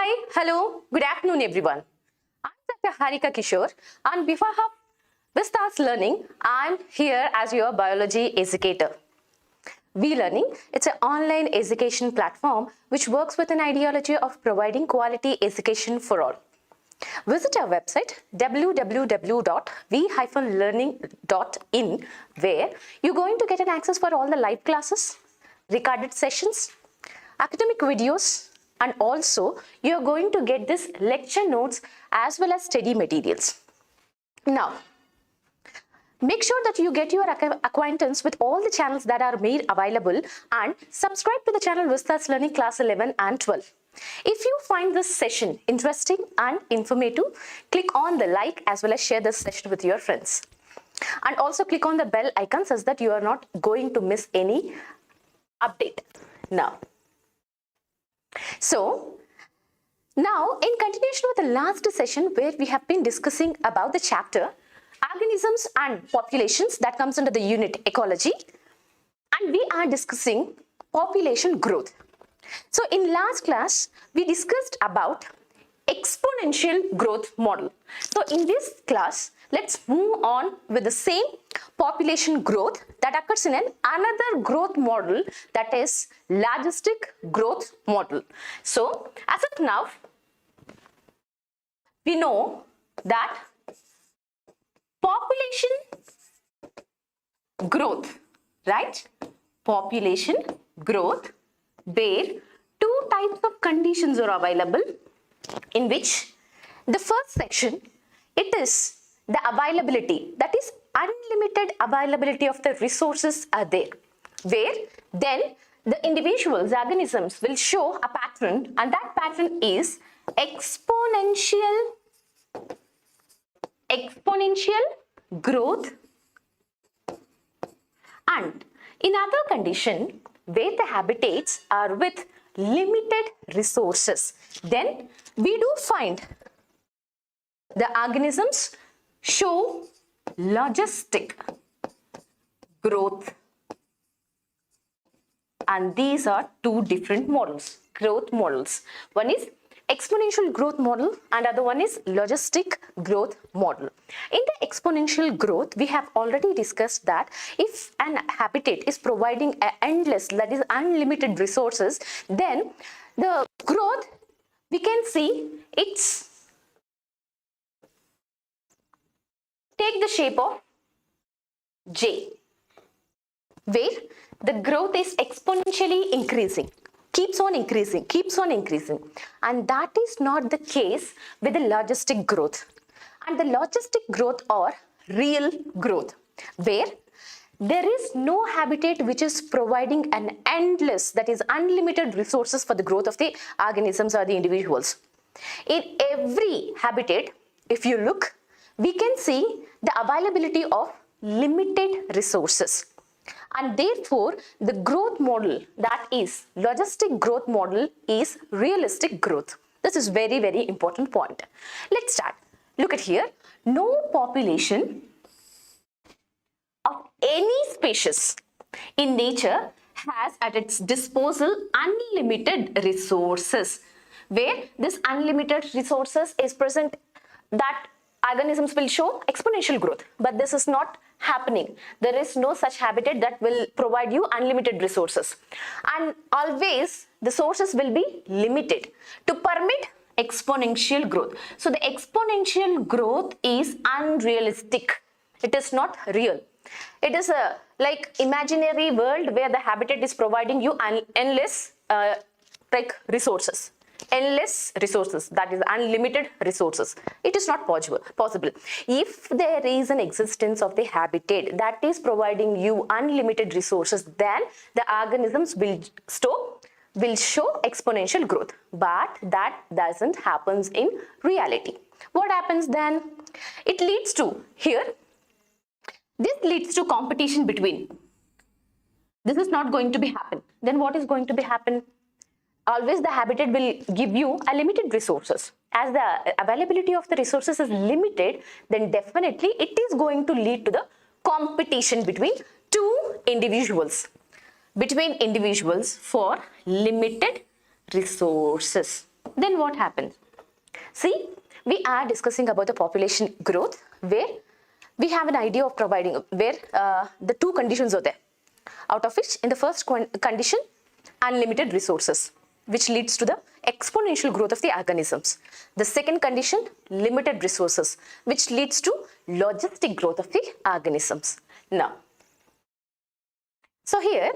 Hi, hello, good afternoon everyone. I'm Dr. Harika Kishore. On behalf of Vistas Learning, I'm here as your biology educator. V-Learning, it's an online education platform which works with an ideology of providing quality education for all. Visit our website www.v-learning.in where you're going to get an access for all the live classes, recorded sessions, academic videos, and also you're going to get this lecture notes as well as study materials. Now, make sure that you get your acquaintance with all the channels that are made available and subscribe to the channel Vistas Learning Class 11 and 12. If you find this session interesting and informative, click on the like as well as share this session with your friends. And also click on the bell icon so that you are not going to miss any update. Now, in continuation with the last session where we have been discussing about the chapter Organisms and Populations that comes under the unit Ecology, and we are discussing population growth. So in last class, we discussed about exponential growth model. So in this class, let's move on with the same population growth that occurs in another growth model, that is logistic growth model. So as of now, we know that population growth, right? Population growth, where two types of conditions are available, in which the first section, it is the availability, that is unlimited availability of the resources are there, where then the individuals, organisms will show a pattern, and that pattern is exponential growth. And in other condition, where the habitats are with limited resources, then we do find the organisms show logistic growth. And these are two different models, growth models. One is exponential growth model and other one is logistic growth model. In the exponential growth, we have already discussed that if an habitat is providing endless, that is unlimited resources, then the growth, we can see it's take the shape of J, where the growth is exponentially increasing. Keeps on increasing, and that is not the case with the logistic growth. And the logistic growth or real growth, where there is no habitat which is providing an endless, that is unlimited resources for the growth of the organisms or the individuals. In every habitat, if you look, we can see the availability of limited resources. And therefore, the growth model, that is logistic growth model, is realistic growth. This is very, very important point. Let's start. Look at here. No population of any species in nature has at its disposal unlimited resources. Where this unlimited resources is present, that organisms will show exponential growth, but this is not happening. There is no such habitat that will provide you unlimited resources, and always the sources will be limited to permit exponential growth. So the exponential growth is unrealistic. It is not real. It is a like imaginary world where the habitat is providing you endless resources. Endless resources, that is unlimited resources. It is not possible. If there is an existence of the habitat that is providing you unlimited resources, then the organisms will show exponential growth. But that doesn't happen in reality. What happens then? It leads to this leads to competition between. This is not going to be happen. Then what is going to be happen? Always the habitat will give you a limited resources. As the availability of the resources is limited, then definitely it is going to lead to the competition between individuals for limited resources. Then what happens? See, we are discussing about the population growth where we have an idea of providing, where the two conditions are there. Out of which, in the first condition, unlimited resources, which leads to the exponential growth of the organisms. The second condition, limited resources, which leads to logistic growth of the organisms. Now, so here,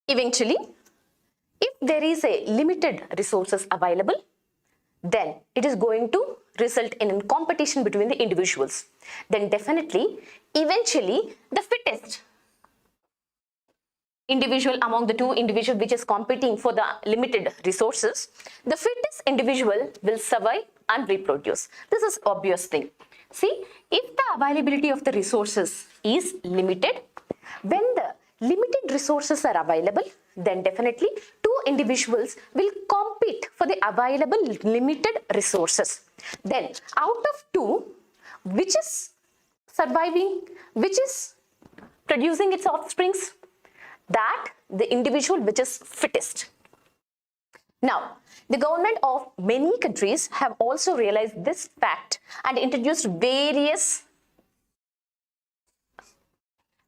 eventually, if there is a limited resources available, then it is going to result in a competition between the individuals. Then definitely, eventually, the fittest individual among the two individuals which is competing for the limited resources, the fittest individual will survive and reproduce. This is obvious thing. See, if the availability of the resources is limited, when the limited resources are available, then definitely two individuals will compete for the available limited resources. Then out of two, which is surviving, which is producing its offsprings? That the individual which is fittest. Now, the government of many countries have also realized this fact and introduced various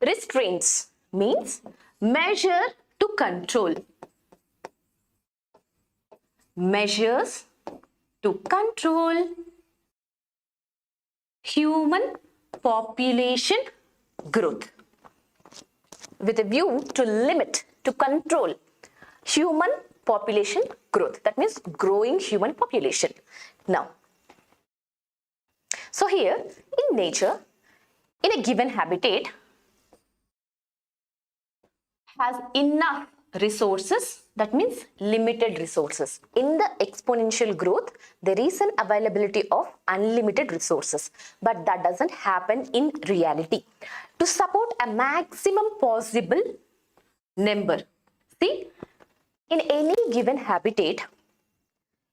restraints, means measure to control. Measures to control human population growth, with a view to limit, to control human population growth. That means growing human population. Now, so here in nature, in a given habitat, has enough resources, that means limited resources. In the exponential growth, there is an availability of unlimited resources, but that doesn't happen in reality. To support a maximum possible number, see, in any given habitat,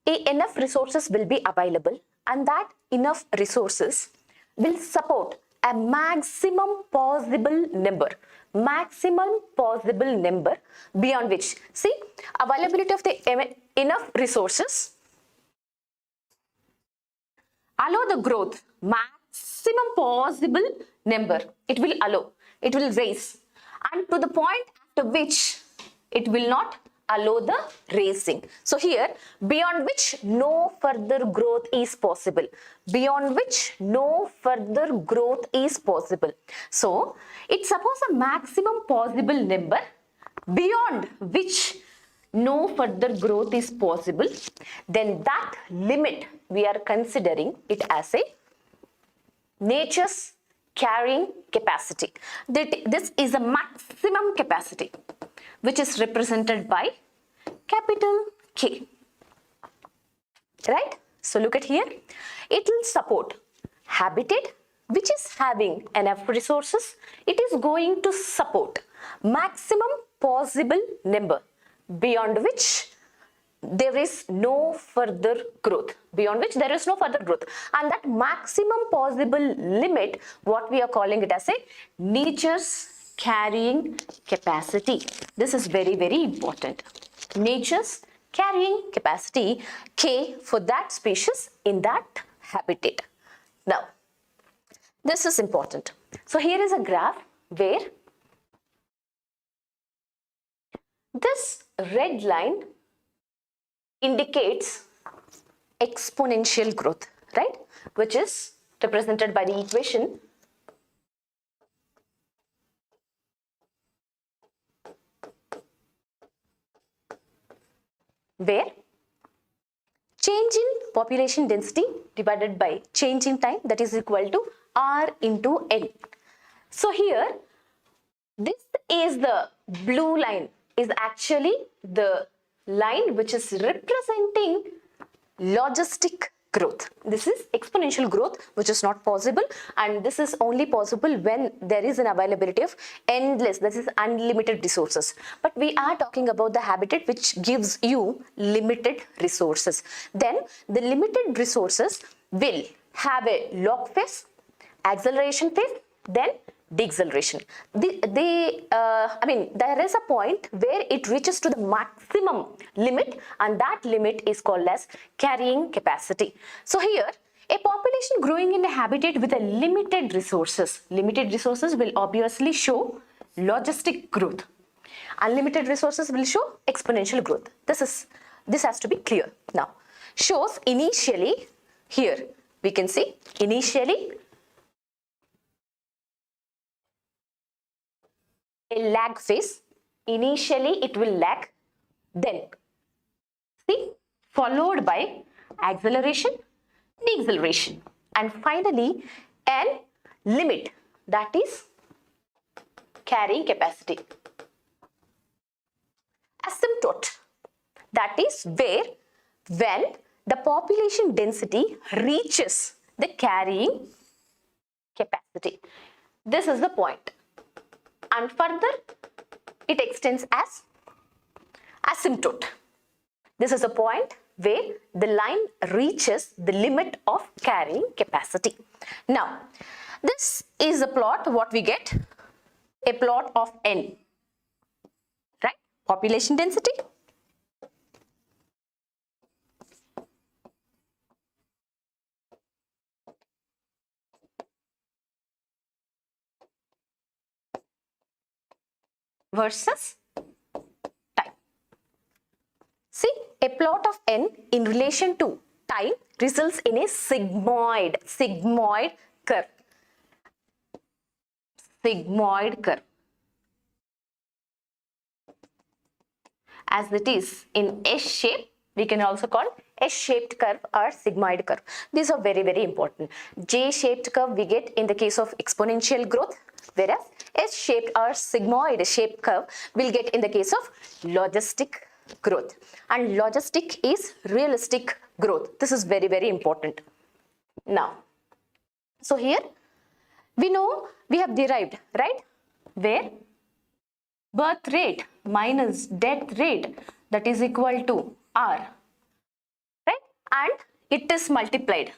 enough resources will be available, and that enough resources will support a maximum possible number. Maximum possible number beyond which, see, availability of the enough resources allow the growth, maximum possible number it will allow, it will raise, and to the point after which it will not allow the raising. So here, beyond which no further growth is possible. Beyond which no further growth is possible. So it supports a maximum possible number beyond which no further growth is possible. Then that limit, we are considering it as a nature's carrying capacity. This is a maximum capacity, which is represented by capital K. Right? So look at here. It will support habitat which is having enough resources. It is going to support maximum possible number beyond which there is no further growth. Beyond which there is no further growth. And that maximum possible limit, what we are calling it as a nature's carrying capacity. This is very, very important. Nature's carrying capacity, K, for that species in that habitat. Now, this is important. So here is a graph where this red line indicates exponential growth, right? Which is represented by the equation where change in population density divided by change in time, that is equal to R into N. So here, this is the blue line, is actually the line which is representing logistic growth. This is exponential growth, which is not possible, and this is only possible when there is an availability of endless, this is unlimited resources. But we are talking about the habitat which gives you limited resources. Then the limited resources will have a log phase, acceleration phase, then deceleration. There is a point where it reaches to the maximum limit, and that limit is called as carrying capacity. So here, a population growing in a habitat with a limited resources will obviously show logistic growth. Unlimited resources will show exponential growth. This has to be clear. Now, shows initially, here we can see initially a lag phase. Initially it will lag, then see, followed by acceleration, deceleration, and finally an limit, that is carrying capacity. Asymptote, that is when the population density reaches the carrying capacity. This is the point. And further, it extends as asymptote. This is a point where the line reaches the limit of carrying capacity. Now, this is a plot, what we get? A plot of N, right? Population density versus time. See, a plot of N in relation to time results in a sigmoid curve. Sigmoid curve. As it is in S shape, we can also call S-shaped curve or sigmoid curve. These are very, very important. J-shaped curve we get in the case of exponential growth, whereas S-shaped or sigmoid shaped curve will get in the case of logistic growth. And logistic is realistic growth. This is very, very important. Now, so here we know we have derived, right? Where birth rate minus death rate, that is equal to R, right? And it is multiplied.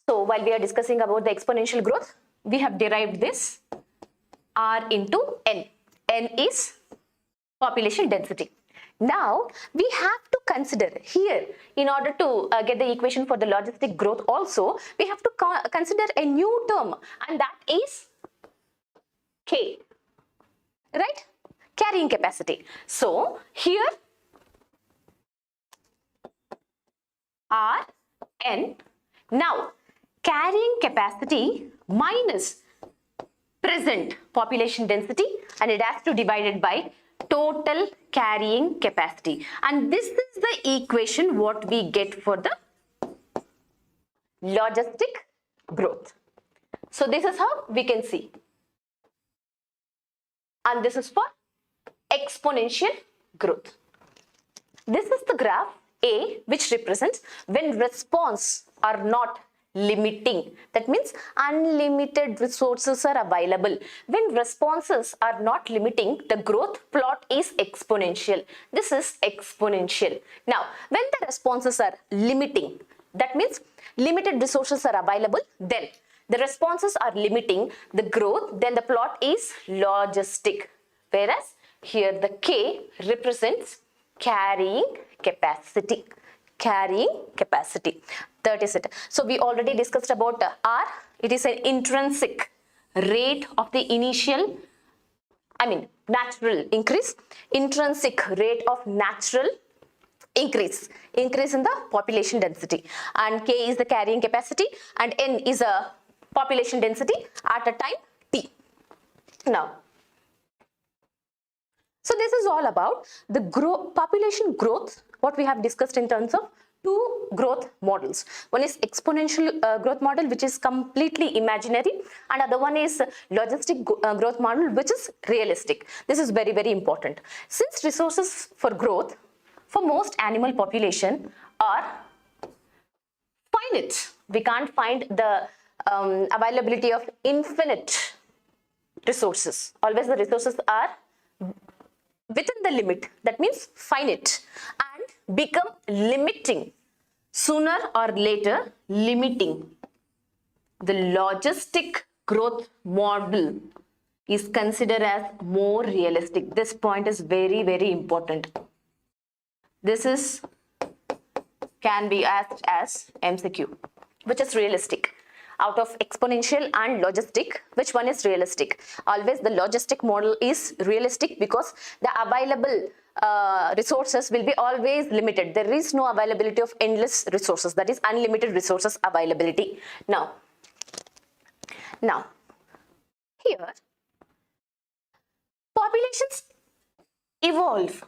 So while we are discussing about the exponential growth, we have derived this R into N. N is population density. Now we have to consider here, in order to get the equation for the logistic growth also, we have to consider a new term, and that is K, right? Carrying capacity. So here R, N. Now carrying capacity minus present population density, and it has to be divided by total carrying capacity, and this is the equation what we get for the logistic growth. So this is how we can see, and this is for exponential growth. This is the graph A, which represents when response are not limiting. That means unlimited resources are available. When responses are not limiting, the growth plot is exponential. This is exponential. Now, when the responses are limiting, that means limited resources are available, then the responses are limiting the growth, then the plot is logistic. Whereas here the K represents carrying capacity. Carrying capacity. That is it. So we already discussed about R. It is an intrinsic rate of the initial, natural increase. Intrinsic rate of natural increase in the population density. And K is the carrying capacity, and N is a population density at a time T. Now, so this is all about the population growth, what we have discussed in terms of two growth models. One is exponential growth model, which is completely imaginary, and other one is logistic growth model, which is realistic. This is very, very important. Since resources for growth for most animal population are finite, we can't find the availability of infinite resources. Always the resources are within the limit, that means finite, and become limiting. sooner or later limiting the logistic growth model is considered as more realistic. This point is very, very important. This can be asked as MCQ. Which is realistic? Out of exponential and logistic, which one is realistic? Always the logistic model is realistic because the available resources will be always limited. There is no availability of endless resources, that is unlimited resources availability. Now here populations evolve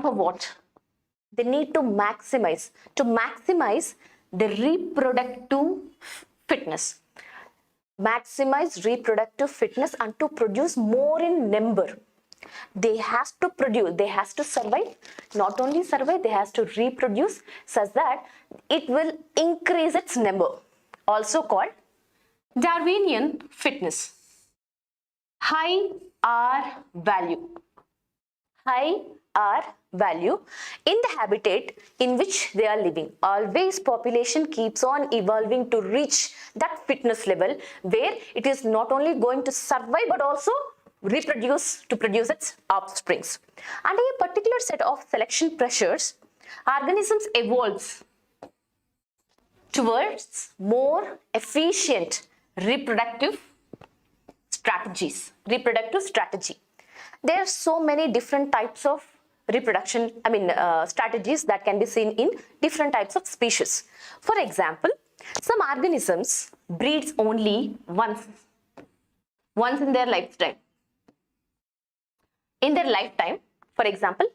for what? They need to maximize the reproductive fitness. Maximize reproductive fitness and to produce more in number. They have to produce, they have to survive. Not only survive, they have to reproduce such that it will increase its number. Also called Darwinian fitness. High R value. High R value in the habitat in which they are living. Always population keeps on evolving to reach that fitness level where it is not only going to survive but also reproduce to produce its offsprings. Under a particular set of selection pressures, organisms evolves towards more efficient reproductive strategies. There are so many different types of reproduction, strategies that can be seen in different types of species. For example, some organisms breeds only once in their lifetime. For example,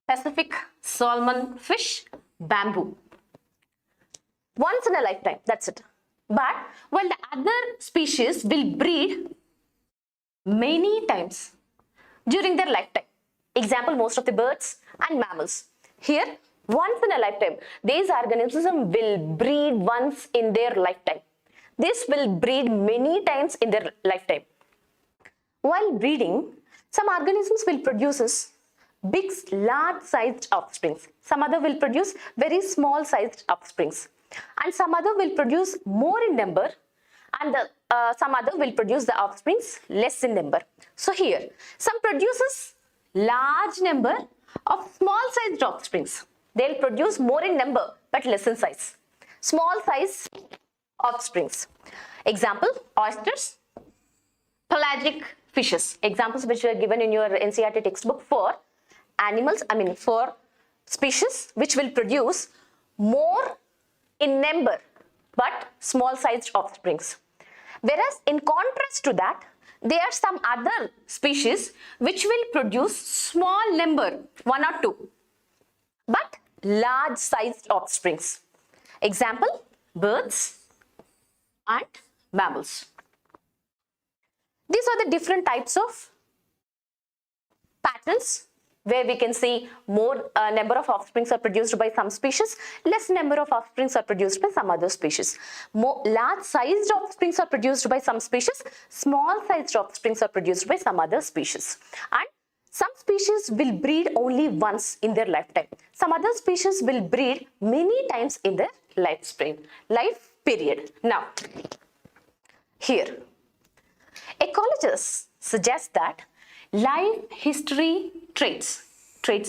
Pacific salmon fish, bamboo. Once in a lifetime, that's it. But while the other species will breed many times during their lifetime. Example, most of the birds and mammals. Here, once in a lifetime, these organisms will breed once in their lifetime. This will breed many times in their lifetime. While breeding, some organisms will produce big, large-sized offsprings. Some other will produce very small-sized offsprings. And some other will produce more in number, and some other will produce the offsprings less in number. So here, some produces large number of small-sized offsprings. They'll produce more in number but less in size. Small-size offsprings. Example, oysters, pelagic fishes. Examples which were given in your NCERT textbook for animals, for species which will produce more in number but small-sized offsprings. Whereas in contrast to that, there are some other species which will produce small number, 1 or 2, but large-sized offsprings. Example, birds and mammals. These are the different types of patterns where we can see more number of offsprings are produced by some species, less number of offsprings are produced by some other species. More large-sized offsprings are produced by some species, small-sized offsprings are produced by some other species. And some species will breed only once in their lifetime. Some other species will breed many times in their life period. Now, here, ecologists suggest that life history traits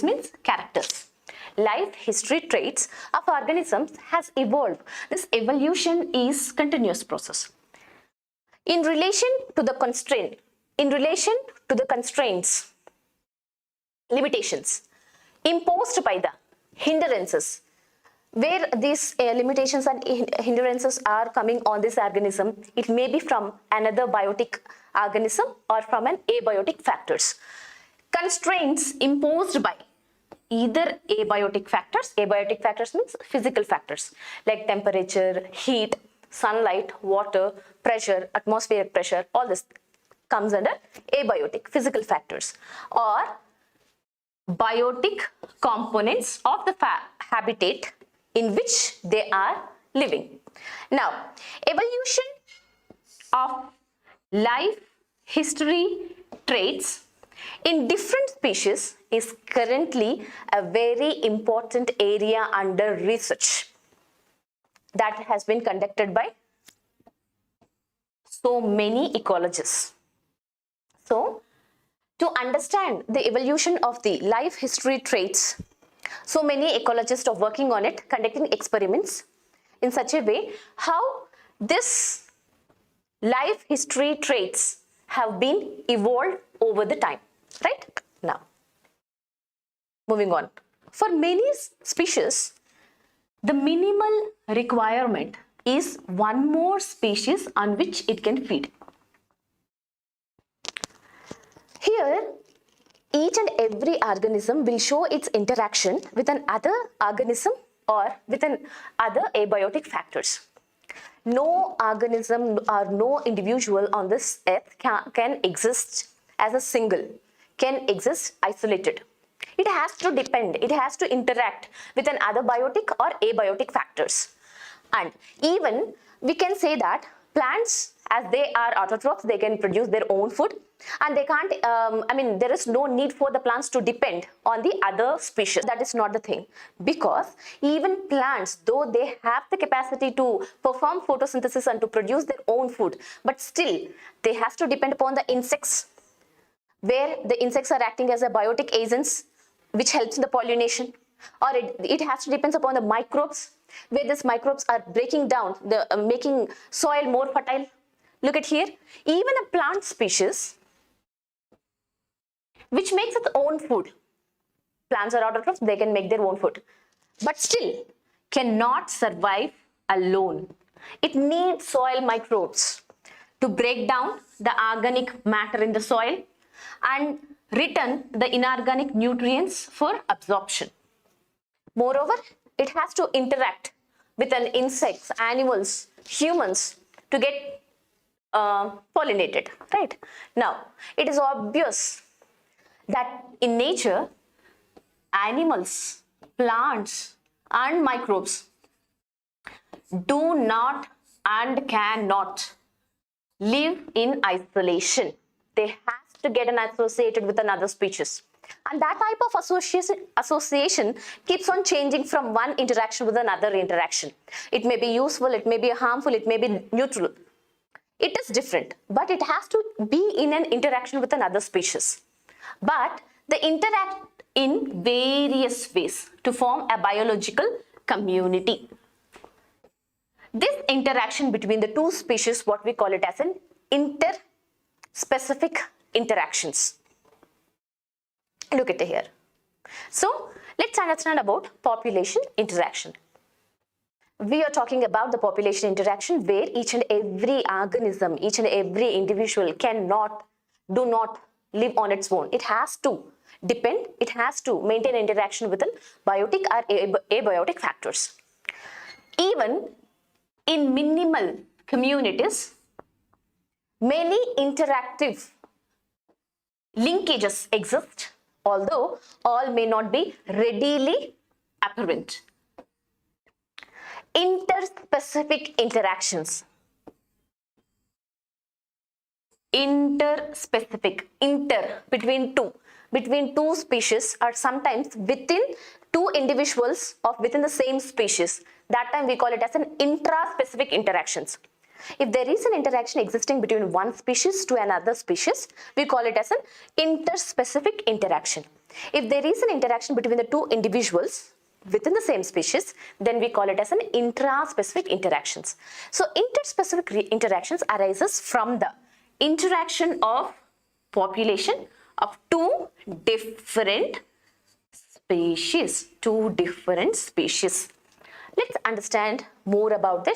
means characters. Life history traits of organisms has evolved. This evolution is continuous process. In relation to the constraints, limitations imposed by the hindrances, where these limitations and hindrances are coming on this organism, it may be from another biotic organism or from an abiotic factors. Constraints imposed by either abiotic factors means physical factors like temperature, heat, sunlight, water, pressure, atmospheric pressure, all this comes under abiotic physical factors, or biotic components of the habitat in which they are living. Now, evolution of life history traits in different species is currently a very important area under research that has been conducted by so many ecologists. So, to understand the evolution of the life history traits, so many ecologists are working on it, conducting experiments in such a way how this life history traits have been evolved over the time, right? Now, moving on. For many species, the minimal requirement is one more species on which it can feed. Here, each and every organism will show its interaction with another organism or with other abiotic factors. No organism or no individual on this earth can exist as a single, can exist isolated. It has to depend, it has to interact with another biotic or abiotic factors. And even we can say that plants, as they are autotrophs, they can produce their own food, and they can't, there is no need for the plants to depend on the other species. That is not the thing, because even plants, though they have the capacity to perform photosynthesis and to produce their own food, but still they have to depend upon the insects, where the insects are acting as a biotic agents which helps in the pollination, or it has to depend upon the microbes, where these microbes are breaking down, making soil more fertile. Look at here, even a plant species which makes its own food. Plants are autotrophs, they can make their own food, but still cannot survive alone. It needs soil microbes to break down the organic matter in the soil and return the inorganic nutrients for absorption. Moreover, it has to interact with an insects, animals, humans to get pollinated, right? Now, it is obvious that in nature, animals, plants and microbes do not and cannot live in isolation. They have to get associated with another species. And that type of association keeps on changing from one interaction with another interaction. It may be useful, it may be harmful, it may be neutral. It is different, but it has to be in an interaction with another species. But they interact in various ways to form a biological community. This interaction between the two species, what we call it as an interspecific interactions. Look at here. So let's understand about population interaction. We are talking about the population interaction where each and every organism, each and every individual do not live on its own. It has to depend, it has to maintain interaction with biotic or abiotic factors. Even in minimal communities, many interactive linkages exist, although all may not be readily apparent. Interspecific interactions. Interspecific, between two species, or sometimes within two individuals of within the same species. That time we call it as an intraspecific interactions. If there is an interaction existing between one species to another species, we call it as an interspecific interaction. If there is an interaction between the two individuals within the same species, then we call it as an intraspecific interactions. So interspecific interactions arises from the interaction of population of two different species. Let's understand more about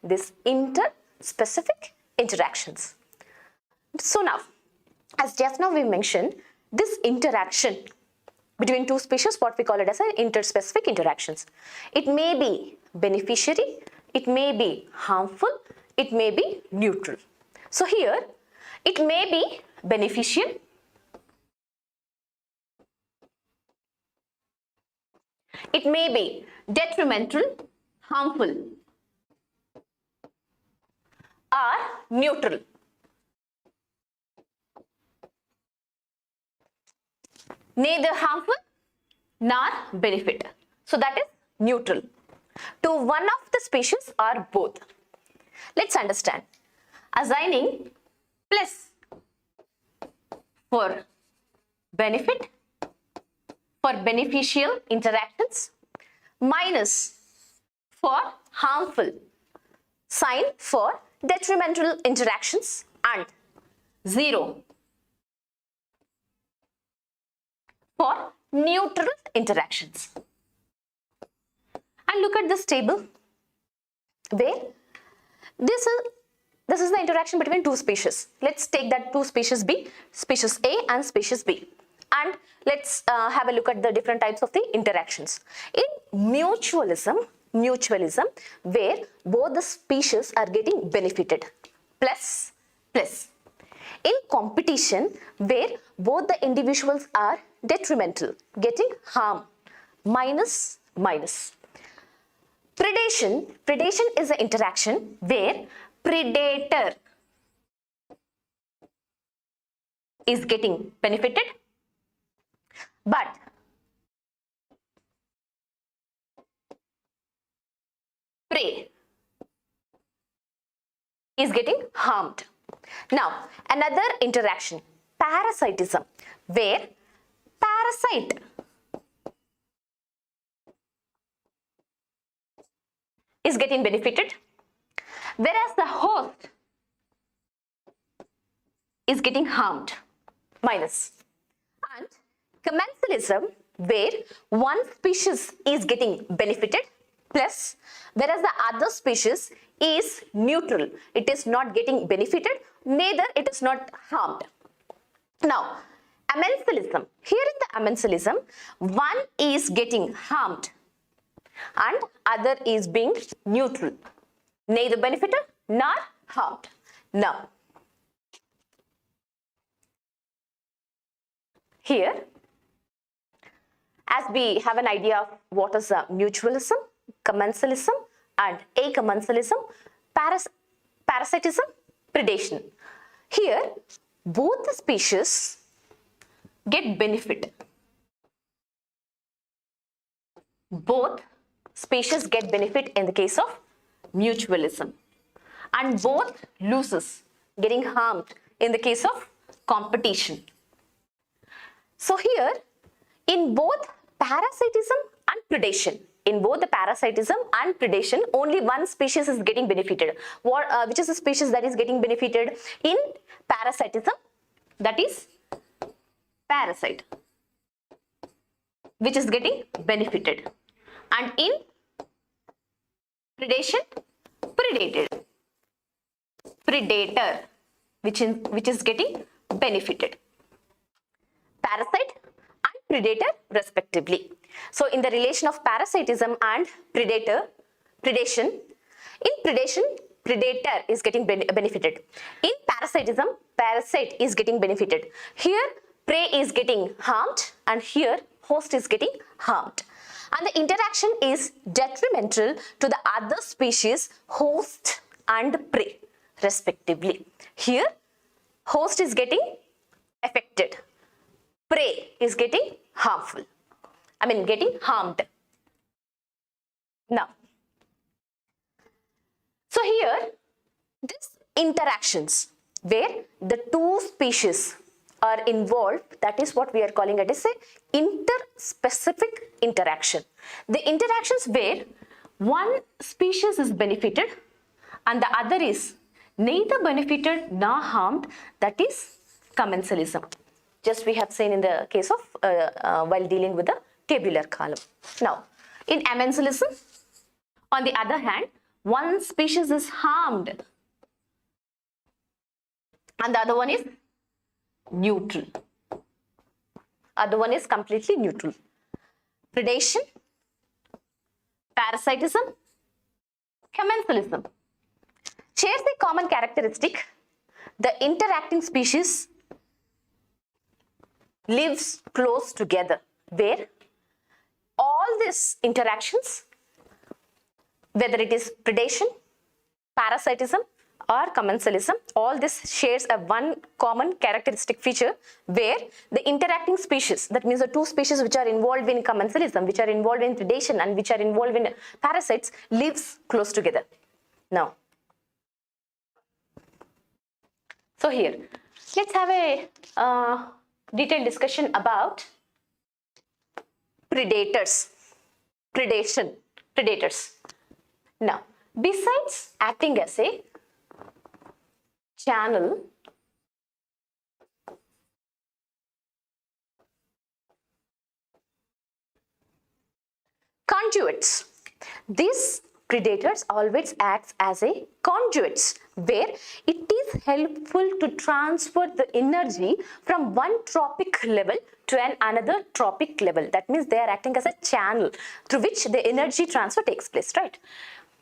this interspecific interactions. So now, as just now we mentioned, this interaction between two species, what we call it as an interspecific interactions. It may be beneficiary, it may be harmful, it may be neutral. So here, it may be beneficial, it may be detrimental, harmful, or neutral. neither harmful nor benefit. So that is neutral to one of the species or both. Let's understand. Assigning plus for benefit, for beneficial interactions, minus for harmful, sign for detrimental interactions, and 0 for neutral interactions. And look at this table where this is the interaction between two species. Let's take that two species B, species A and species B. And let's have a look at the different types of the interactions. In mutualism, where both the species are getting benefited, plus. In competition, where both the individuals are detrimental, getting harm, minus. Predation is an interaction where predator is getting benefited, but prey is getting harmed. Now, another interaction, parasitism, where parasite is getting benefited, whereas the host is getting harmed, minus. And commensalism, where one species is getting benefited, plus, whereas the other species is neutral. It is not getting benefited, neither it is not harmed. Now, amensalism. Here in the amensalism, one is getting harmed and other is being neutral, neither benefited nor harmed. Now, here, as we have an idea of what is mutualism, commensalism and commensalism, parasitism, predation. Here, both the species get benefit. Both species get benefit in the case of mutualism, and both loses, getting harmed in the case of competition. So here, in both parasitism and predation, only one species is getting benefited. Which is the species that is getting benefited? In parasitism, that is parasite, which is getting benefited. And in predation, predator, which is getting benefited. Parasite and predator respectively. So in the relation of parasitism and predation, in predation, predator is getting benefited. In parasitism, parasite is getting benefited. Here, prey is getting harmed, and here, host is getting harmed. And the interaction is detrimental to the other species, host and prey respectively. Here, host is getting affected. Prey is getting getting harmed. Now, so here, these interactions where the two species are involved, that is what we are calling it as a interspecific interaction. The interactions where one species is benefited and the other is neither benefited nor harmed, that is commensalism. Just we have seen in the case of while dealing with the tabular column. Now, in amensalism, on the other hand, one species is harmed and the other one is neutral. Other one is completely neutral. Predation, parasitism, commensalism shares a common characteristic. The interacting species lives close together, where all these interactions, whether it is predation, parasitism, or commensalism, all this shares a one common characteristic feature where the interacting species, that means the two species which are involved in commensalism, which are involved in predation and which are involved in parasites, lives close together. Now, so here, let's have a detailed discussion about predators, predators. Now, besides acting as a channel, conduits. These predators always acts as a conduits where it is helpful to transfer the energy from one trophic level to another trophic level. That means they are acting as a channel through which the energy transfer takes place, right?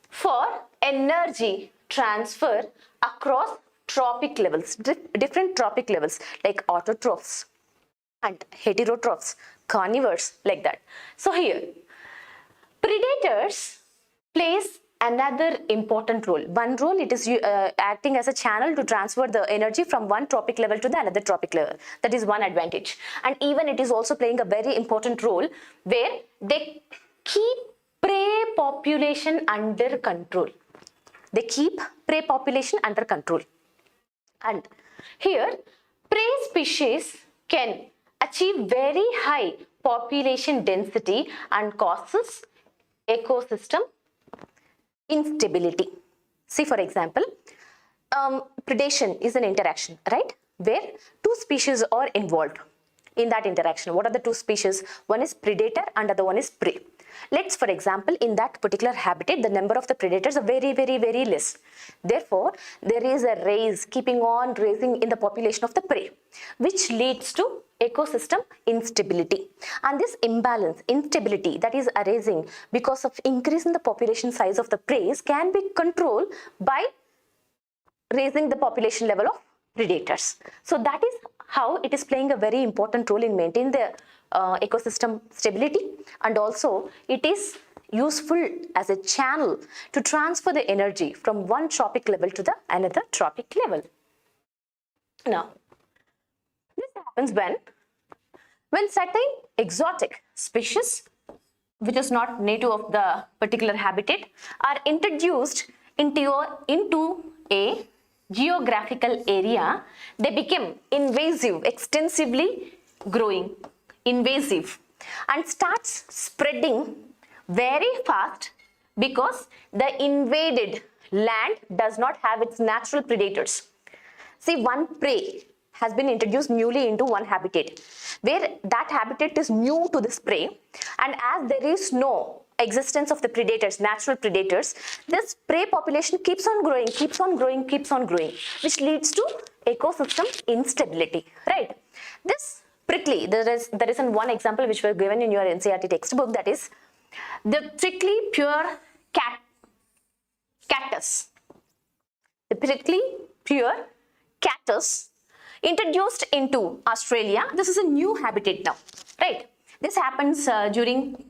For energy transfer across trophic levels, different trophic levels like autotrophs and heterotrophs, carnivores, like that. So here, predators plays another important role. One role, it is acting as a channel to transfer the energy from one trophic level to the another trophic level. That is one advantage. And even it is also playing a very important role where they keep prey population under control. They keep prey population under control. And here, prey species can achieve very high population density and causes ecosystem instability. See, for example, predation is an interaction, right? Where two species are involved in that interaction. What are the two species? One is predator and the other one is prey. Let's, for example, in that particular habitat, the number of the predators are very, very, very less. Therefore, there is a raise, keeping on raising in the population of the prey, which leads to ecosystem instability. And this imbalance, instability that is arising because of increase in the population size of the prey can be controlled by raising the population level of predators. So that is how it is playing a very important role in maintaining the ecosystem stability, and also it is useful as a channel to transfer the energy from one trophic level to the another trophic level. Now, this happens when certain exotic species which is not native of the particular habitat are introduced into a geographical area. They become invasive, extensively growing, invasive, and starts spreading very fast because the invaded land does not have its natural predators. See, one prey has been introduced newly into one habitat where that habitat is new to this prey, and as there is no existence of the predators, natural predators, this prey population keeps on growing, which leads to ecosystem instability, right? This prickly, there is one example which was given in your NCERT textbook, that is the prickly pure cactus. The prickly pure cactus introduced into Australia. This is a new habitat now, right? This happens during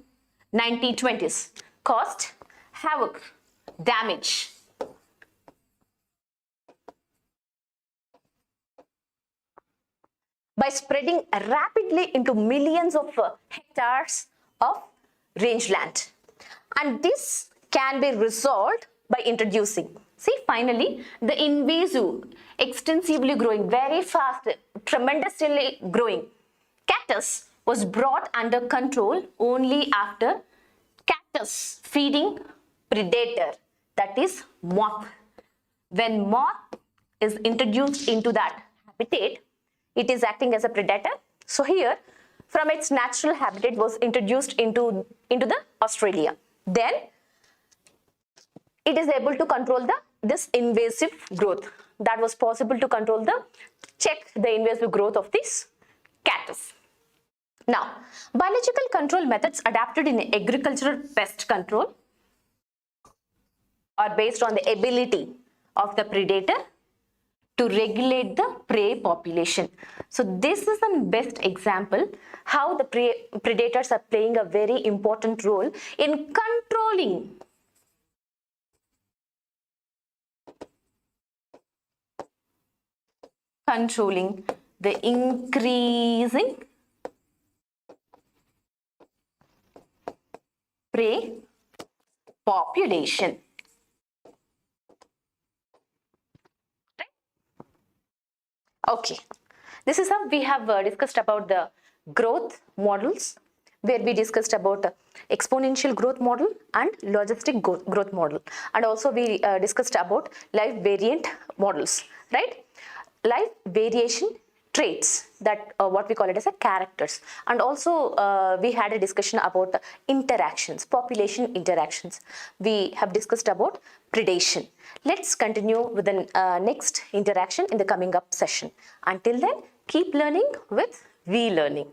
1920s, caused havoc, damage. By spreading rapidly into millions of hectares of rangeland. And this can be resolved by introducing. See, finally, the invasive, extensively growing, very fast, tremendously growing cactus was brought under control only after cactus feeding predator, that is moth. When moth is introduced into that habitat, it is acting as a predator. So here, from its natural habitat was introduced into the Australia. Then it is able to control this invasive growth. That was possible to control check the invasive growth of this cactus. Now, biological control methods adapted in agricultural pest control are based on the ability of the predator to regulate the prey population. So this is the best example how the predators are playing a very important role in controlling controlling the increasing prey population. Okay, this is how we have discussed about the growth models, where we discussed about exponential growth model and logistic growth model, and also we discussed about life variant models, right? Life variation traits, that what we call it as a characters, and also we had a discussion about the interactions, population interactions. We have discussed about predation. Let's continue with the next interaction in the coming up session. Until then, keep learning with We Learning.